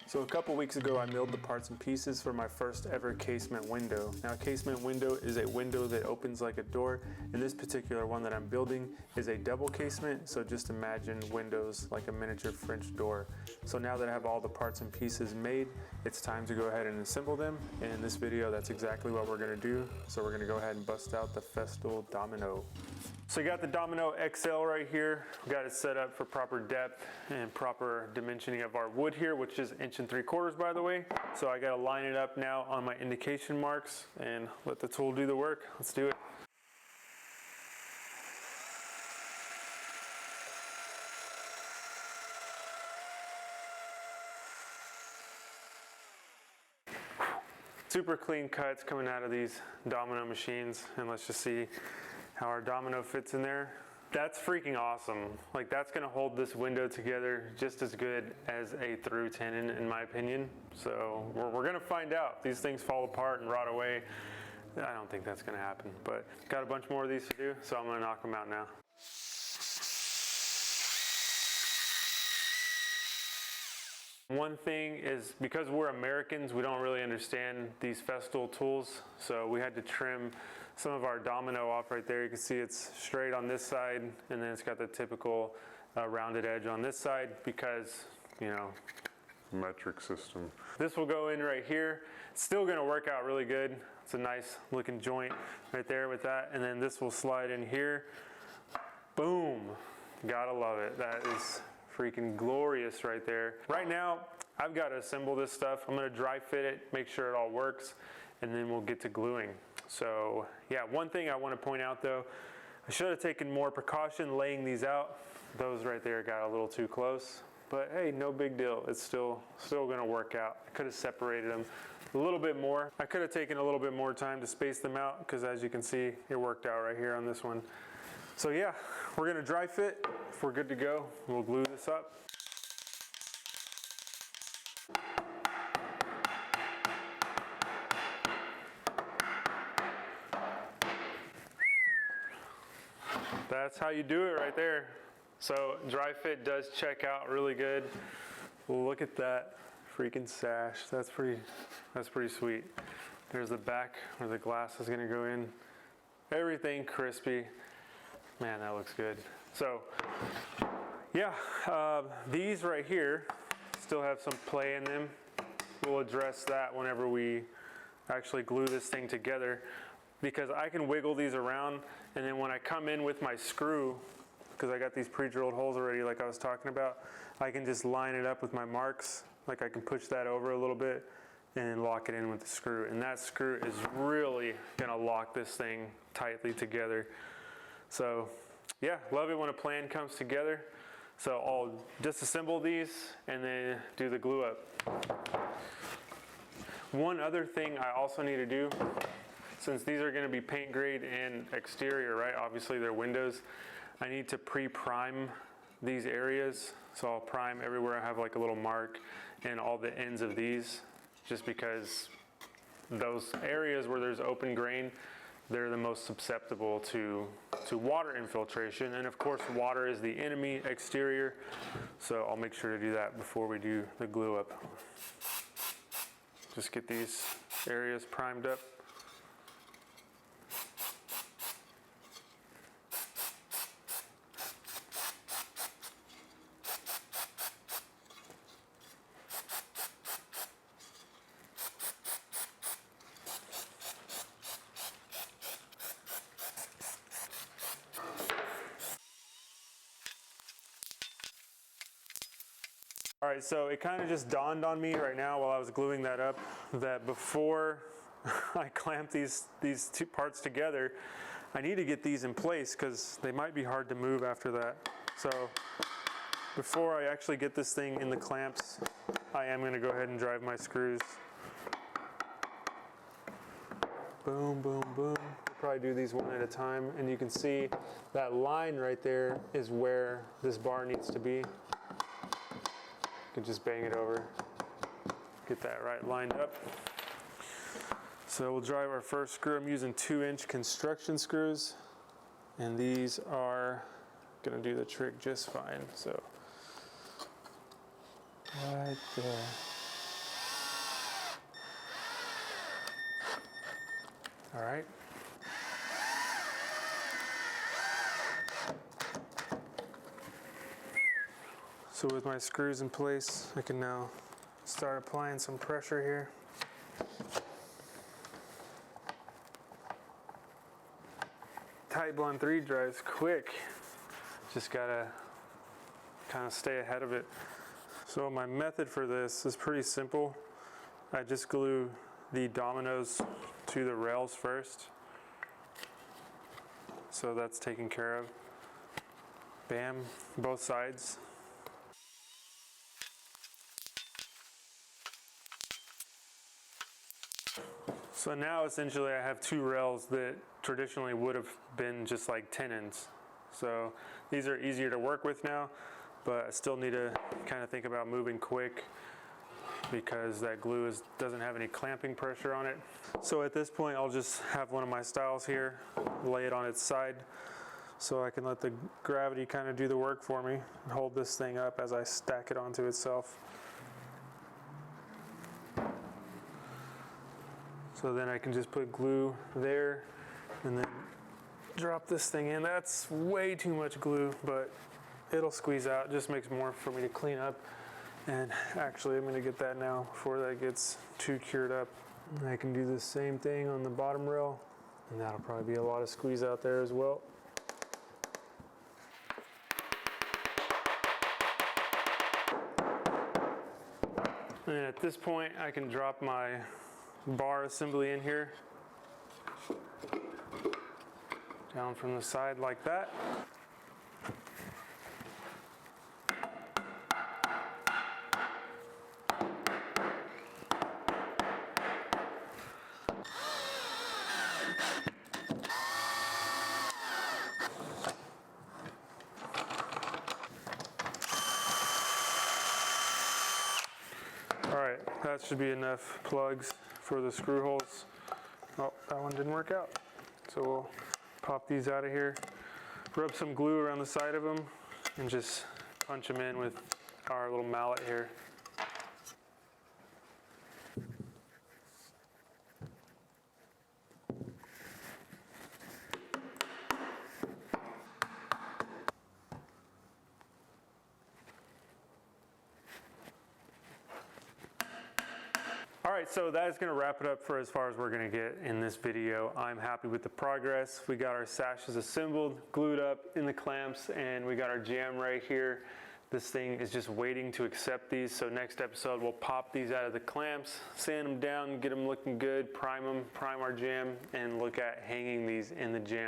So a couple weeks ago I milled the parts and pieces for my first ever casement window. Now a casement window is a window that opens like a door, and this particular one that I'm building is a double casement, so just imagine windows like a miniature French door. So now that I have all the parts and pieces made, it's time to go ahead and assemble them, and in this video that's exactly what we're going to do. So we're going to go ahead and bust out the Festool domino. So you got the Domino XL right here. We got it set up for proper depth and proper dimensioning of our wood here, which is 1 3/4 by the way. So I got to line it up now on my indication marks and let the tool do the work. Let's do it. Super clean cuts coming out of these domino machines, and let's just see how our domino fits in there. That's freaking awesome. Like, that's gonna hold this window together just as good as a through tenon in my opinion. So we're gonna find out. These things fall apart and rot away. I don't think that's gonna happen, but got a bunch more of these to do, so I'm gonna knock them out now. One thing is, because we're Americans, we don't really understand these Festool tools, so we had to trim some of our domino off right there. You can see it's straight on this side, and then it's got the typical rounded edge on this side because, you know, metric system. This will go in right here. It's still gonna work out really good. It's a nice looking joint right there with that, and then this will slide in here. Boom, gotta love it. That is freaking glorious right there. Right now, I've got to assemble this stuff. I'm gonna dry fit it, make sure it all works, and then we'll get to gluing. So yeah, one thing I want to point out though, I should have taken more precaution laying these out. Those right there got a little too close, but hey, no big deal. It's still gonna work out. I could have separated them a little bit more. I could have taken a little bit more time to space them out, because as you can see, it worked out right here on this one. So yeah, we're gonna dry fit. If we're good to go, we'll glue this up. That's how you do it right there. So dry fit does check out really good. Look at that freaking sash. That's pretty sweet. There's the back where the glass is gonna go in. Everything crispy. Man, that looks good. So yeah, these right here still have some play in them. We'll address that whenever we actually glue this thing together, because I can wiggle these around, and then when I come in with my screw, because I got these pre-drilled holes already like I was talking about, I can just line it up with my marks. Like, I can push that over a little bit and then lock it in with the screw, and that screw is really gonna lock this thing tightly together. So yeah, love it when a plan comes together. So I'll disassemble these and then do the glue up. One other thing I also need to do, since these are going to be paint grade and exterior, right? Obviously they're windows. I need to pre-prime these areas. So I'll prime everywhere I have like a little mark, and all the ends of these, just because those areas where there's open grain, they're the most susceptible to water infiltration, and of course water is the enemy exterior, so I'll make sure to do that before we do the glue up. Just get these areas primed up. All right, so it kind of just dawned on me right now while I was gluing that up that before I clamp these two parts together, I need to get these in place because they might be hard to move after that. So before I actually get this thing in the clamps, I am going to go ahead and drive my screws. Boom, boom, boom. We'll probably do these one at a time, and you can see that line right there is where this bar needs to be. Can just bang it over, get that right lined up. So we'll drive our first screw. I'm using 2-inch construction screws, and these are gonna do the trick just fine. So right there. All right. So with my screws in place, I can now start applying some pressure here. Tight Blend 3 dries quick. Just gotta kind of stay ahead of it. So my method for this is pretty simple. I just glue the dominoes to the rails first. So that's taken care of. Bam, both sides. So now essentially I have two rails that traditionally would have been just like tenons. So these are easier to work with now, but I still need to kind of think about moving quick because that glue doesn't have any clamping pressure on it. So at this point I'll just have one of my stiles here, lay it on its side so I can let the gravity kind of do the work for me and hold this thing up as I stack it onto itself. So then I can just put glue there and then drop this thing in. That's way too much glue, but it'll squeeze out. It just makes more for me to clean up. And actually I'm gonna get that now before that gets too cured up. And I can do the same thing on the bottom rail, and that'll probably be a lot of squeeze out there as well. And at this point I can drop my bar assembly in here, down from the side like that. All right, that should be enough plugs for the screw holes. Oh, that one didn't work out. So we'll pop these out of here, rub some glue around the side of them, and just punch them in with our little mallet here. All right, so that is gonna wrap it up for as far as we're gonna get in this video. I'm happy with the progress. We got our sashes assembled, glued up in the clamps, and we got our jam right here. This thing is just waiting to accept these. So next episode, we'll pop these out of the clamps, sand them down, get them looking good, prime our jam, and look at hanging these in the jam.